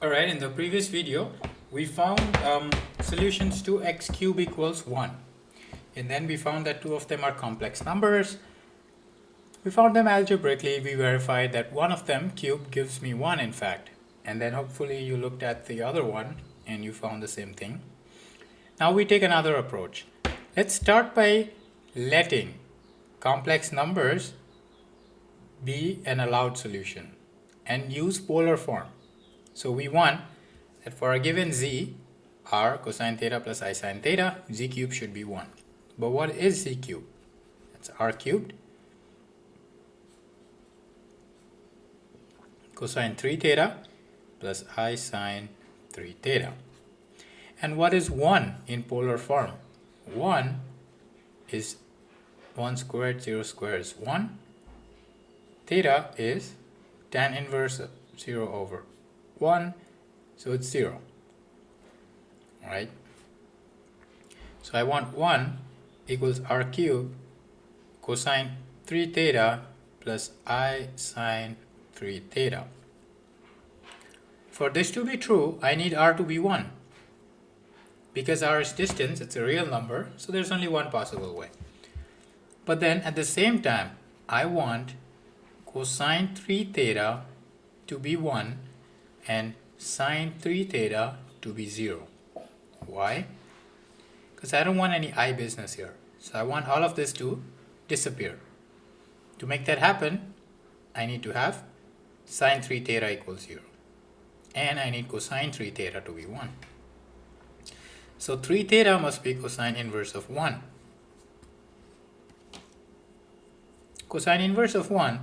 Alright, in the previous video, we found solutions to x cube equals 1. And then we found that two of them are complex numbers. We found them algebraically. We verified that one of them cubed gives me 1 in fact. And then hopefully you looked at the other one and you found the same thing. Now we take another approach. Let's start by letting complex numbers be an allowed solution and use polar form. So we want that for a given z, r cosine theta plus I sine theta, z cubed should be 1. But what is z cubed? That's r cubed cosine 3 theta plus I sine 3 theta. And what is 1 in polar form? 1 is 1 squared, 0 squared is 1. Theta is tan inverse of 0 over 1, so it's 0. Alright? So I want 1 equals r cubed cosine 3 theta plus I sine 3 theta. For this to be true, I need r to be 1. Because r is distance, it's a real number, so there's only one possible way. But then at the same time, I want cosine 3 theta to be 1 and sine 3 theta to be 0. Why? Because I don't want any I business here. So I want all of this to disappear. To make that happen, I need to have sine 3 theta equals 0. And I need cosine 3 theta to be 1. So 3 theta must be cosine inverse of 1. Cosine inverse of 1,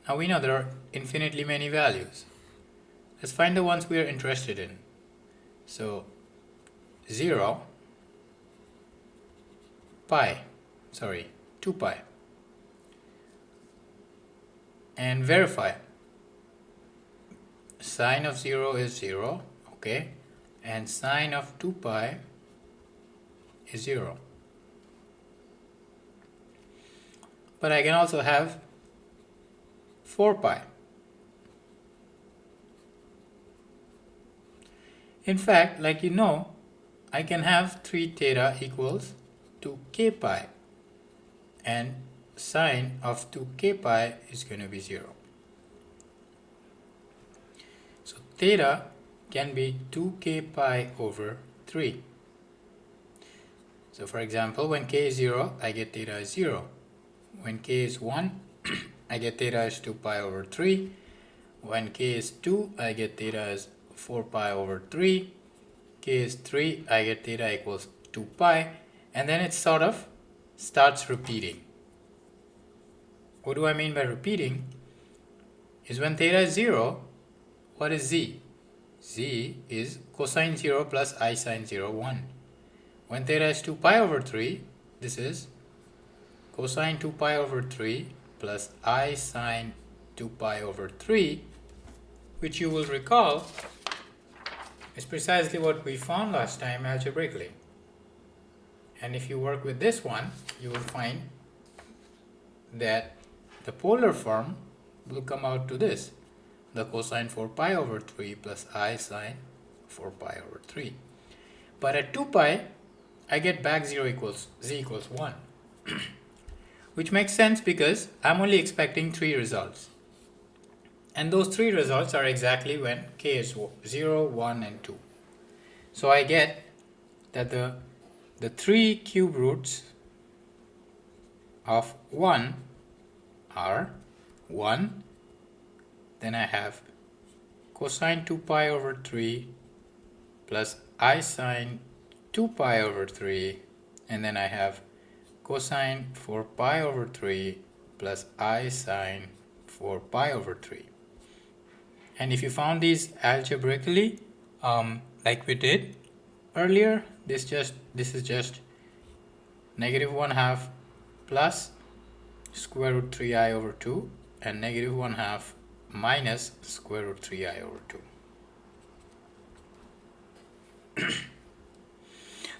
now we know there are infinitely many values. Let's find the ones we are interested in. So 0, 2 pi. And verify. Sine of 0 is 0, okay? And sine of 2 pi is 0. But I can also have 4 pi. In fact, like you know, I can have 3 theta equals 2k pi. And sine of 2k pi is going to be 0. So theta can be 2k pi over 3. So for example, when k is 0, I get theta is 0. When k is 1, I get theta is 2 pi over 3. When k is 2, I get theta is 4 pi over 3. K is 3, I get theta equals 2 pi. And then it sort of starts repeating. What do I mean by repeating? Is when theta is 0, what is z? Z is cosine 0 plus I sine 0, 1. When theta is 2 pi over 3, this is cosine 2 pi over 3 plus I sine 2 pi over 3, which you will recall is precisely what we found last time algebraically. And if you work with this one, you will find that the polar form will come out to this. The cosine 4 pi over 3 plus I sine 4 pi over 3. But at 2 pi, I get back z equals 1. Which makes sense because I'm only expecting 3 results. And those 3 results are exactly when k is 0, 1, and 2. So I get that the 3 cube roots of 1 are 1. Then I have cosine 2 pi over 3 plus I sine 2 pi over 3. And then I have cosine 4 pi over 3 plus I sine 4 pi over 3. And if you found these algebraically, like we did earlier, this is just negative 1/2 plus square root 3i over 2 and negative 1/2 minus square root 3i over 2.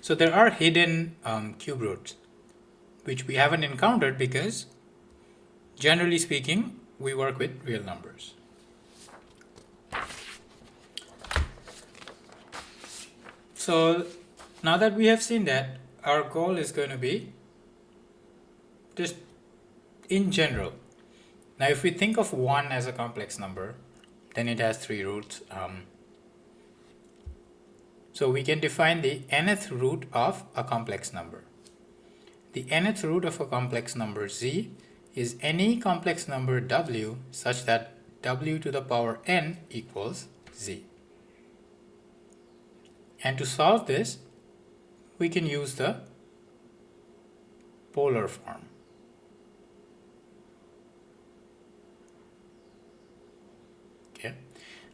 So there are hidden cube roots which we haven't encountered because generally speaking we work with real numbers. So now that we have seen that, our goal is going to be just in general. Now if we think of 1 as a complex number, then it has 3 roots. So we can define the nth root of a complex number. The nth root of a complex number z is any complex number w such that w to the power n equals z. And to solve this, we can use the polar form. Okay,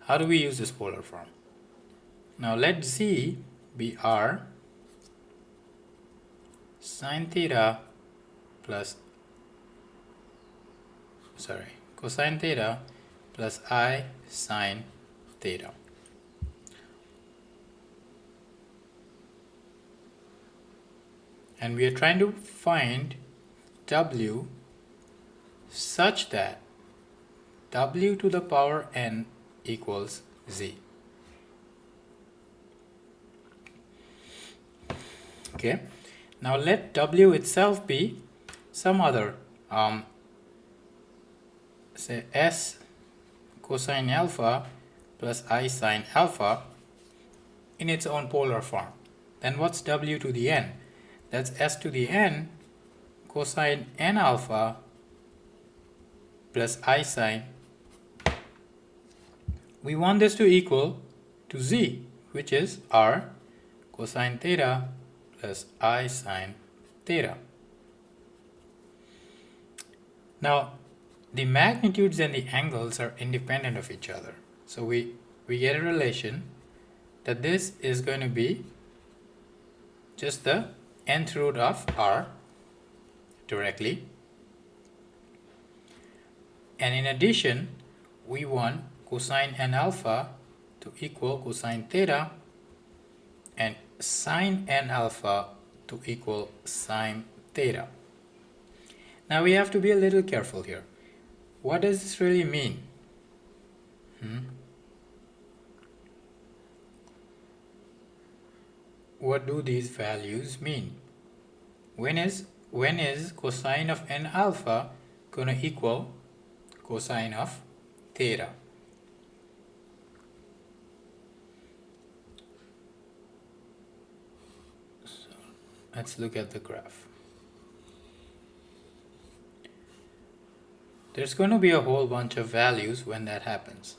how do we use this polar form? Now let z be r sine theta plus cosine theta plus I sine theta. And we are trying to find w such that w to the power n equals z. Okay, now let w itself be some other, say s cosine alpha plus I sine alpha in its own polar form. Then what's w to the n? That's s to the n cosine n alpha plus I sine. We want this to equal to z, which is r cosine theta plus I sine theta. Now the magnitudes and the angles are independent of each other. So we get a relation that this is going to be just the nth root of r directly. And in addition, we want cosine n alpha to equal cosine theta and sine n alpha to equal sine theta. Now we have to be a little careful here. What does this really mean? What do these values mean? When is cosine of n alpha going to equal cosine of theta? So let's look at the graph. There's going to be a whole bunch of values when that happens.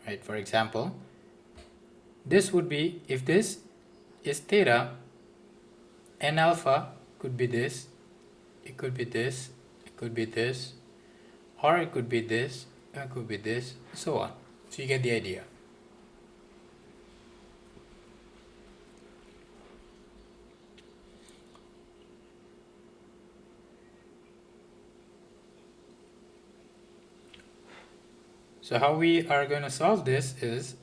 Right? For example, this would be, if this is theta, n alpha could be this, it could be this, it could be this, or it could be this, it could be this, so on. So you get the idea. So how we are going to solve this is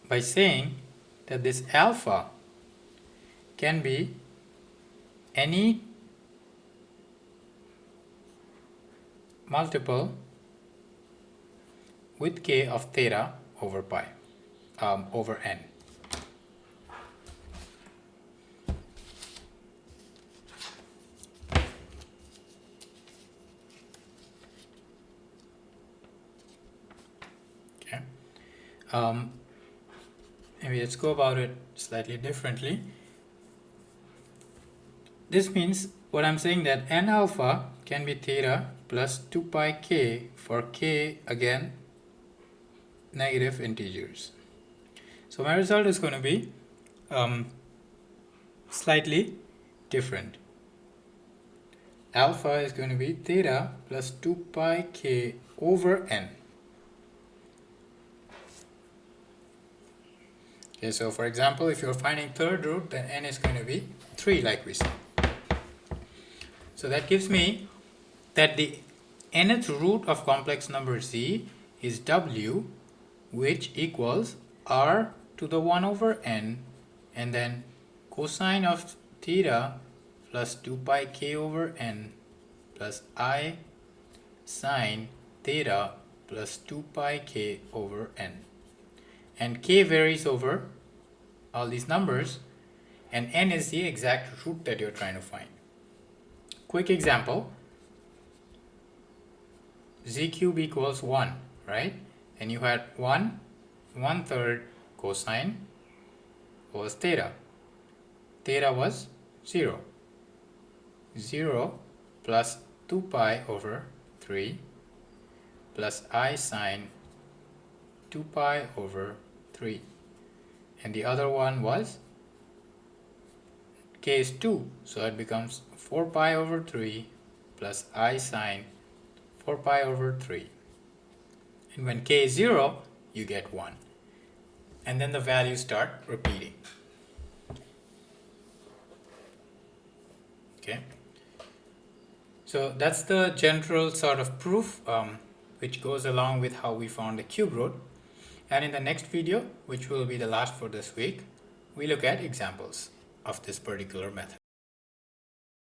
by saying that this alpha can be any multiple with k of theta over pi over n. Maybe let's go about it slightly differently. This means what I'm saying that n alpha can be theta plus 2 pi k for k, again, negative integers. So my result is going to be slightly different. Alpha is going to be theta plus 2 pi k over n. Okay, so for example, if you're finding third root, then n is going to be 3, like we said. So that gives me that the nth root of complex number z is w, which equals r to the 1 over n, and then cosine of theta plus 2 pi k over n plus I sine theta plus 2 pi k over n. And k varies over all these numbers, and n is the exact root that you're trying to find. Quick example, z cube equals 1, right? And you had 1/3 cosine was theta. Theta was 0. 0 plus 2 pi over 3 plus I sine 2 pi over 3. And the other one was k is 2, so it becomes 4 pi over 3 plus I sine 4 pi over 3. And when k is 0, you get 1. And then the values start repeating. Okay. So that's the general sort of proof which goes along with how we found the cube root. And in the next video, which will be the last for this week, we look at examples of this particular method.